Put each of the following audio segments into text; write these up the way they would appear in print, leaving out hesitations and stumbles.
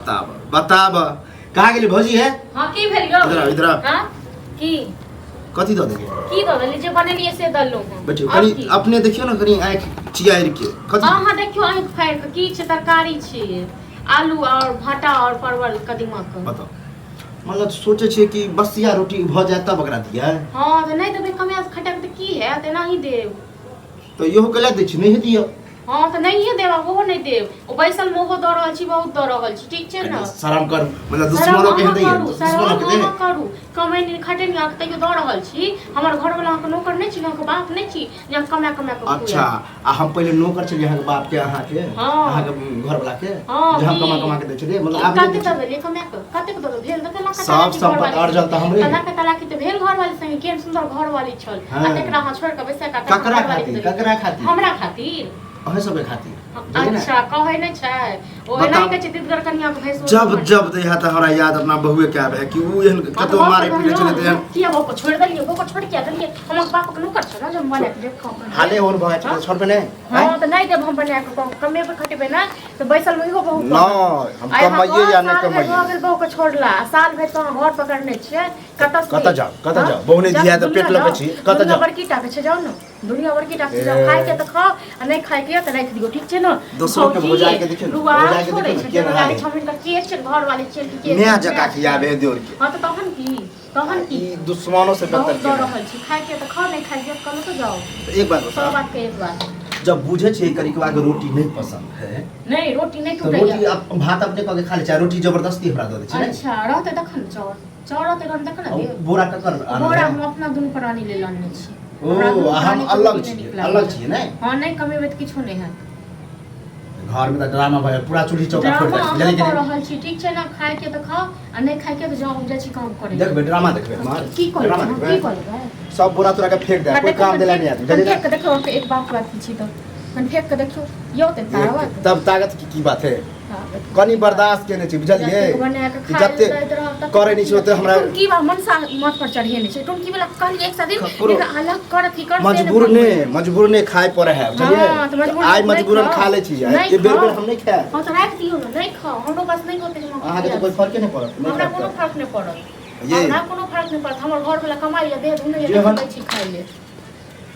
बताब बताब कहाँ गेली भौजी है? हां की भेल गो इधर इधर हां की कथी द देगे की द देली जे बनेलिए से दल्लो हम बेटी कनी अपने देखियो ना कनी आंख चियार के कथी हां देखियो आंख फाड़ के की छै तरकारी छै आलू और भाटा और परवल कदीमा के बताओ मतलब सोचे छे कि बसिया रोटी भ जाए तब ओकरा दिया हां त नहीं देबे कमे खटक त की है त नहीं देब तो इहो कला दै छी नहीं दियो हां त नहीं देब वो नहीं देब ओ बैसल मोहो द रहल छी बहुत द रहल छी ठीक छै ना शरम कर मतलब दुश्मनों के दे दुश्मनों के दे करू कमे नहीं खटे नहीं आक तइयो द रहल छी हमर घर वाला के नौकर नहीं छी के बाप नहीं छी जे कमा कमा के अच्छा आ हम पहले नौकर छलिए अहाँ के बाप के अहाँ के घर वाला के जे हम कमा कमा के दे छलिए मतलब आप कते द देलिए कमा के कते द भेल त ला सब संपत्ति अर्जल त हमरे तना के तला की त भेल घर वाली संगे केन सुंदर घर वाली छल आ तेकरा हां छोड़ के बैसा का ककरा खातिर हमरा खातिर अहे सबे खातिर अच्छा कहे नहीं छै ओ नहीं के चित्तगर कन्या के भैंस जब जब दे त हमरा याद अपना बहुए के आबे कि उ एहन कतो मारे पीटे चले ते किया वो को छोड़ देलिए वो को छोड़ के देलिए हम बाप के नौकर छ ना जब बने के देखो हाले और भगा छ छोड़ पे नहीं हां त नहीं देब हम बने के कमे पे खटेबे ना तो बैसल में इहो बहुत ना हम कमाइए या नहीं कमाइए अगर बहु को छोड़ला साल भर तो घर पकड़ने छिए कत जाओ बहु ने दिया त पेट लगे छी कत जाओ बड़की टाके छ जाओ ना दुनिया बड़की टाके जाओ खाए के त खाओ आ नहीं खाए के त रख दियो ठीक छै ना दूसरों के भोजा के देखियो भोजा के देखियो के वाली छमिन का के छै घर वाली चल के नया जगह खियाबे दियो के हां त तहन की दुश्मनों से बेहतर के रहल छी खाए के त खा नहीं खाए के कल तो जाओ एक बात बता बात के एक बात जब बुझे छे करिकवा के रोटी नहीं पसंद है नहीं रोटी नहीं तो रोटी आप भात अपने कह के खा ले चाहे रोटी जबरदस्ती हमरा दे छै अच्छा रहते तखन चाउर रहते गन तखन दे बोरा ककर बोरा हम अपना दुनु प्राणी ले लाने छी ओ हम अलग छी नहीं हां नहीं कमेबे त किछो नहीं है घर में तो ड्रामा भय पूरा चूल्ही चौका फोड़ दे जल्दी के रहल छी ठीक छै ना खाए के त खाओ आ नहीं खाए के त जाओ जा छी काम करे देखबे ड्रामा देखबे हमार की करबे सब बोरा तोरा के फेंक दे कोई काम देला नहीं आती जल्दी फेंक के देखो एक बात छी तो कन फेंक के देखो यो ते ताकत तब ताकत की बात है कनी बर्दाश्त केने छी बुझलिए कि जत्ते करे नहीं छै त हमरा की बा मनसा मत पर चढ़िए नहीं छै तुम की वाला कहली एक साथ एक अलग कर थी कर मजबूर ने खाए पड़े है बुझलिए आज मजबूरन खा ले छी ये बेर हम नहीं खाए हां त राख दियो ना नहीं खाओ हमरो पास नहीं होते अहाँ के कोई फर्क नहीं पड़त हमरा कोनो फर्क नहीं पड़त ये हमरा कोनो फर्क नहीं पड़त हमर घर वाला कमाई दे दुने ये खाई छी खाई ले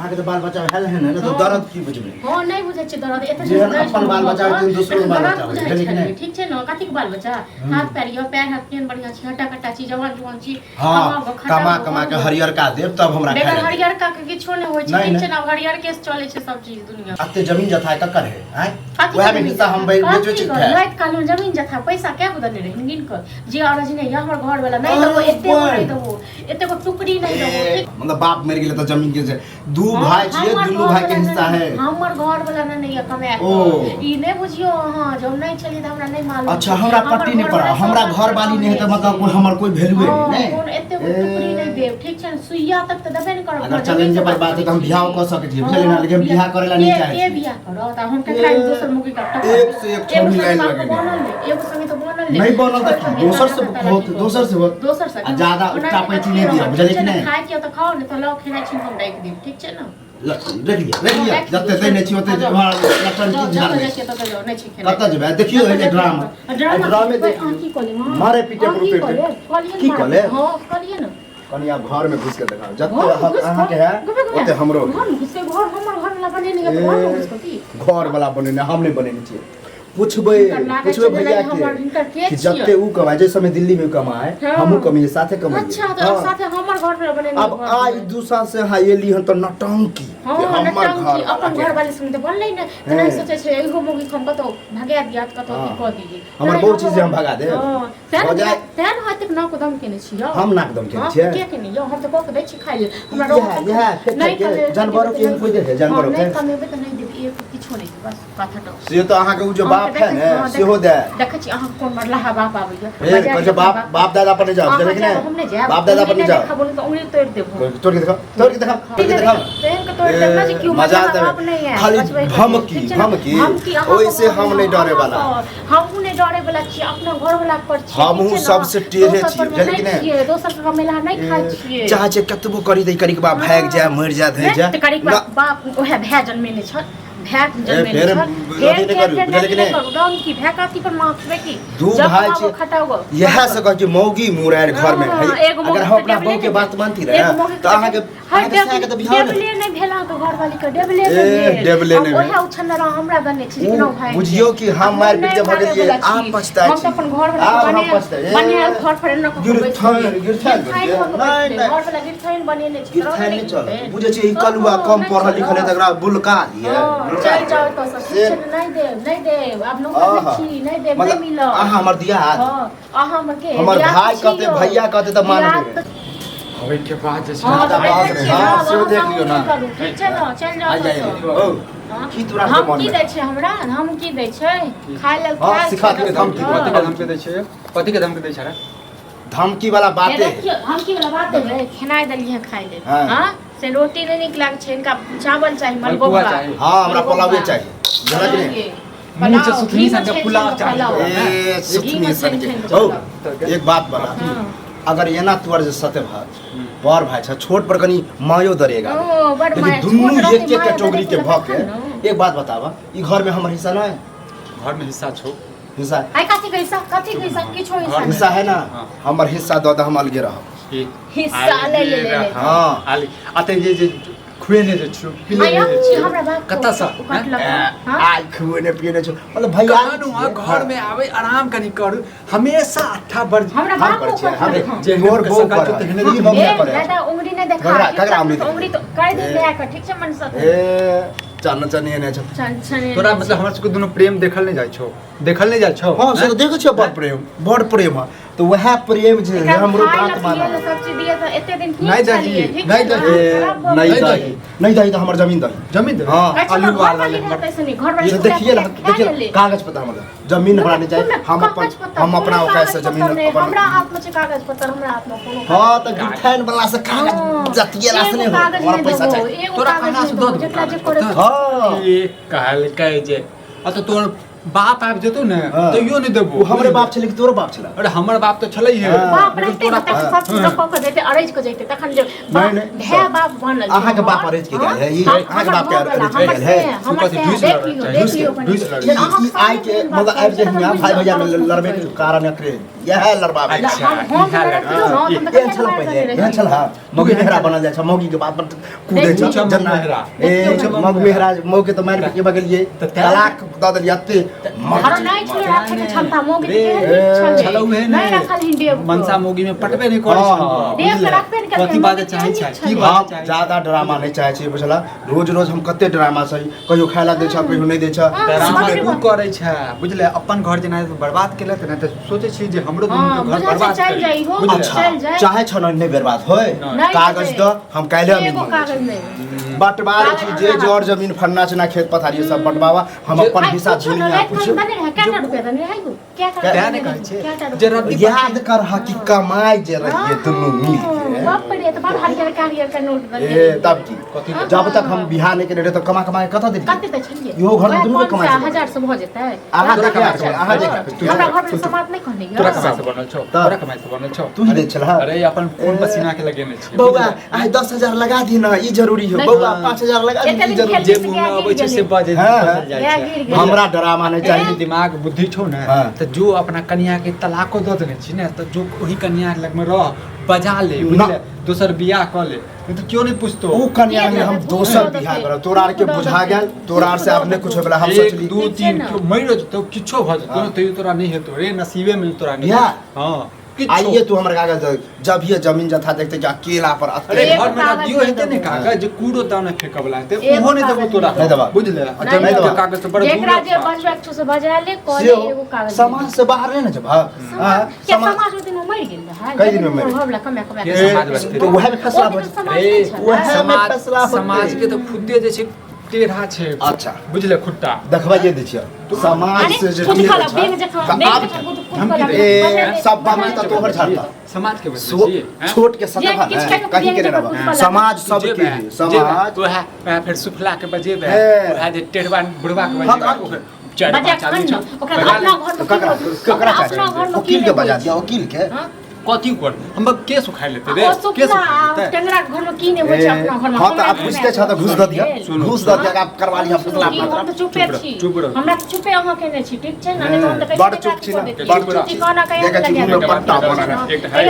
आगे तो बाल बच्चा हेल है ना तो दर्द की बुझबे हां नहीं बुझे छै दर्द एते जे अपन बाल बच्चा के दूसरो बाल बच्चा है लेकिन ठीक छै ना कथि के बाल बच्चा हाथ पैर यो पैर हाथ केन बढ़िया छी हटा कटा छी जवान छी हां कमा के हरियर का देब तब हमरा खाए देखो हरियर का के किछो नहीं होय छै ठीक छै ना हरियर के चले छै सब चीज दुनिया अते जमीन जथा ककर है हैं वह में हिस्सा हम बेचो छी रात काल जमीन जथा पैसा क्या बदले रहे गिन कर जे अरज नहीं हमर घर वाला नहीं दबो एते नहीं दबो एते को टुकड़ी नहीं दबो मतलब बाप मर गेले त जमीन के दू भाई छिए दुनु भाई के हिस्सा है हमर घर वाला नहीं है कमे ई नहीं बुझियो हां जब नहीं चली त हमरा नहीं मालूम अच्छा हमरा पट्टी नहीं पड़ा हमरा घर वाली नहीं है त मतलब कोई हमर कोई वैल्यू नहीं कोन एते टुकड़ी नहीं देब ठीक छै सुइया तक त देबे नहीं करब अगर चैलेंज के बात है त हम बियाह क सके छी बुझलिए ना लेकिन बियाह करेला नहीं चाहे ए बियाह करो त हम ककरा दोसर मुकी का एक से एक छोड़ी लाइन लगे एगो संगे तो बनल नहीं बनल त दोसर से बहुत ज्यादा उठा पैची नहीं दिया बुझलिए कि नहीं खाए के त खाओ नहीं त लो खेना छी हम राख देब ठीक छै ना रख लिया जत्ते तै नहीं छी ओते हमरा लटन की झाड़ कत जेबे देखियो हे ड्रामा में मारे पीटे पर की कले हां कलिए ना कनिया घर में घुस के दिखाओ जत्ते अहाँ के है ओते हमरो हम घुस के घर हमर घर वाला बने नहीं है घर में घुस के घर वाला बने नहीं हम नहीं बने नहीं छी पूछबे भैया के कि जत्ते उ कमाए जे समय दिल्ली में कमाए हमहु कमाए साथे कमाए अच्छा तो साथे हमर घर पे बने अब आई दू साल से हां एली हन त नटंकी हमर घर अपन घर वाले सुन त बनले न नहीं सोचे छै एगो मुगी हम कतो भगा दिया कतो की क दीजिए हमर बहुत चीज हम भगा दे तेन हाथ तक नाक दम केने छी हम नाक दम केने छी के केने यो हम त को के दै छी खाइ ले हमरा रोग नहीं जानवरों के कोई दे जानवरों के नहीं कमेबे त नहीं देब एक किछो नहीं बस कथा तो से तो अहाँ के उ जो बाप है ने से हो दे देख छी अहाँ कोन मरला हा बाप आबैया ए बाप दादा पर नहीं जाओ देख ने बाप दादा पर नहीं जाओ देखा बोल तो उंगली तोड़ देबो तोड़ के दिखा तेन के तोड़ देना जी क्यों मजा बाप नहीं है खाली धमकी ओइसे हम नहीं डरे वाला हम नहीं डरे वाला छी अपना घर वाला पर छी हम सबसे टेढ़े छी बुझल कि नहीं दोसर के मेला नहीं खाइ छी चाहे कतबो करी दे करी के बाप भाग जाए मर जाए धै जाए त करी बाप ओहे भै जन्मेने छ भैक जन्मे फेर फेर गाँव की भैकाती पर माफबे की दू भाई छे यह से कह के मौगी मुरार घर में है अगर हम अपना बहू के बात मानती रहे तो आहा के तो बिहार डेबले नहीं भेला तो घर वाली के डेबले नहीं डेबले नहीं ओहे उछन हमरा दने छी कि न भाई बुझियो कि हम मार पीट जब भगलिए आप पछताई हम तो अपन घर वाला बने घर पर न को गिरथान नहीं घर वाला गिरथान बने नहीं छी गिरथान नहीं चल बुझे छी कलुआ कम पढ़ल लिखल तकरा बुलका दिए चल जाओ तो सब नहीं दे अब नो छी नहीं दे नहीं मिलो आहा हमर दिया हां आहा हमर के हमर भाई कहते भैया कहते त मान दे अबे के बाद जे ज्यादा बात रे हां से देख लियो ना चल जाओ आ जाए ओ की तोरा के हम मन की दै छै हमरा हम की दै छै खाय लेल हां सिखा के धमकी पति के धमकी दै छै पति के धमकी दै छै रे धमकी वाला बात है धमकी वाला बात है खेनाइ देलिए खाय ले हां से रोटी नहीं निक लाग छै इनका चावल चाहिए मलगोबा हां हमरा पुलाव चाहिए जरा कि मुंह से सुथनी सन का पुलाव चाहिए ए सुथनी सन के ओ एक बात बता अगर एना तोर जे सते भात बड़ भाई छ छोट पर कनी मायो दरेगा लेकिन दुन्नु एक एक कैटेगरी के भके एक बात बतावा ई घर में हमर हिस्सा नहीं घर में हिस्सा छौ हिस्सा आई कथि कैसा किछो हिस्सा है ना हमर हिस्सा द द हम अलगे रह हिस्सा ले हां आली अते जे खुएने जे छु आया हमरा बात कत्ता सा आज खुएने पिएने छु मतलब भैया घर में आवे आराम कनी करू हमेशा अट्ठा बर हमरा बात को हम जे मोर बो कर तहने ई हम नहीं करे दादा उंगली नहीं देखा कगरा उंगली तो कर दे ले का ठीक छै मन से ए चन चनिए ने छ तोरा मतलब हमरा सबके दोनों प्रेम देखल नहीं जाय छौ देखल नहीं जाय छौ हां से देखै छ बड़ प्रेम तो वह प्रेम जे हमरो बात माना सब चीज दिए तो एते दिन नहीं दही नहीं दही तो हमर जमीन दही हां आलू वाला घर वाले देखिए कागज पत्र हमर जमीन बनाने चाहिए हम अपना औकात से जमीन हमरा हाथ में कागज पत्र हमरा हाथ में कोनो हां तो गिरथान वाला से कागज जतिए लास नहीं हो हमर पैसा चाहिए तोरा खाना से दो हां ये कहल कहे जे तो तोर बाप आबि जेतौ ने तइयो नहीं देबो हमरे बाप छले कि तोर बाप छले अरे हमर बाप तो छलै है बाप रहते तक सब चीज रखो के देते अरेज को जैते तखन जे भै बाप बनल आहा के बाप अरेज के गेल है ई आहा के बाप के अरेज के गेल है हम देख लियो ई आई के मतलब आबि जे हिया भाई भैया लड़बे के कारण एकरे यह लड़बा अच्छा ये चल पहले ये चल हां मौगी मेहरा बनल जाय छ मौगी के बाप कूदे छ जन्ना ए मौगी मेहरा मौगी तो मार के बगलिए तलाक द देलिए हर नहीं छले रखे के क्षमता मोगी के चलो है नहीं रखल हिंदे मनसा मोगी में पटबे नहीं करे छै देख के रखबे नहीं कथि बात चाहे छै की बात चाहे ज्यादा ड्रामा नहीं चाहे छै बुझला रोज रोज हम कते ड्रामा छै कहियो खायला दे छ कहियो नहीं दे छ ड्रामा खूब करे छै बुझले अपन घर जेना बर्बाद केले त नहीं त सोचे छी जे हमरो दुनू के घर बर्बाद चल जाई हो चल जाए चाहे छ नहीं बर्बाद होय कागज द हम काल्हे एगो कागज नहीं बंटवार छी जे जड़ जमीन फन्ना चना खेत पथारी सब बंटवावा हम अपन हिस्सा दुनिया याद कर हकी कमाई जे रहिए दुनू मिल के तब की जब तक हम बिहार नहीं करे तो कमा कमा कत दे इहो घर में दुनू कमाई 1000 से भ जेतै आहा देख हमरा घर में समाज नहीं कहने तोरा कमाई से बनल छौ तोरा कमाई से बनल छौ तू ही दे छला अरे अपन खून पसीना के लगेने छी बौआ आइ 10000 लगा दी ना ई जरूरी हो बौआ 5000 लगा दी ई जरूरी जे मुंह में आबै छै से बाजे जाइ छै हमरा ड्रामा नहीं चाहिए दिमाग बुद्धि छौ ने तो जो अपना कन्या के तलाको द देने छी ने तो जो वही कन्या लग में रह बजा ले बुझले दोसर बियाह क ले तो क्यों नहीं पूछतो ओ कन्या में हम दोसर बियाह कर तोरा के बुझा गेल तोरा से अपने कुछ होबला हम सोचली 2 3 मइरो तो किछो भ जतो तो तोरा नहीं हेतो रे नसीबे में तोरा नहीं हां आइए तू हमरा कागज जब ये जमीन जथा देखते कि अकेला पर अरे घर में दियो हेते ने कागज जे कूड़ो दाना फेकबला हेते ओहो नहीं देबो तोरा नहीं देबा बुझले जमीन के कागज तो बड़ एकरा जे बनबे छ से बजा ले कोले एगो कागज समाज से बाहर नहीं ना जब हां समाज दिन में मर गेल है कई दिन में मर होबला कमे के समाज बचते तो वह में फैसला वह समाज के तो खुदे जे छै टेढ़ा छै अच्छा बुझले खुट्टा देखबाइए दै छियै समाज से जे सब बात तो तोहर छाड़ता समाज के बच्चे छोट के सतह है कहीं के रहबा समाज सब के समाज वह फिर सुफला के बजेबे वह जे टेढ़वा बुढ़वा के बजेबे बजा अपना घर में ककरा वकील के बजा दिया वकील के कथी कर हम केस उखाड़ लेते रे ओ सुखला टेंगरा घर में की नहीं होय छै अपना घर में हां त आप घुसते छ त घुस द दिया घुस द दिया आप करवा लिया फैसला हम अपना तो चुपे छी चुप रह। हमरा चुपे अहाँ केने छी ठीक छै ना नहीं तो हम तो बड़ चुप छी ना बड़ चुप छी ठिकाना कहे देखा छी मुंह में पट्टा बना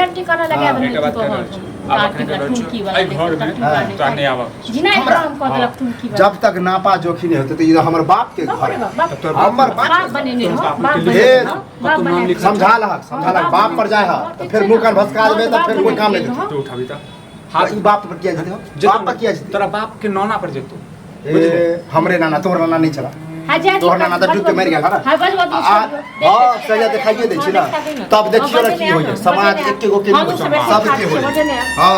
एक ठिकाना लगा दे एक बात कर अब अखन के ठुमकी वाला आई घर में तो नहीं आवा जिना हम कह देलक ठुमकी वाला जब तक नापा जोखी नहीं होते तो ये हमर बाप के घर है हमर बाप बनेने हो बाप हे, बनेने हो बाप बनेने हो। समझा लहक बाप पर जाए हा तो फिर मुंह कान भसका देबे तो फिर कोई काम नहीं देते तो उठाबी त हां ई बाप पर किया जेते हो बाप पर किया जेते तोरा बाप के नौना पर जेतो ए, हमरे नाना तोर नाना नहीं चला हजार तोहर नाना तो डूब के मर गया हां बस हां सजा दिखाइए दे छी ना तब देखियो ना की होय समाज एके गो के नहीं हम सब के होय सब हां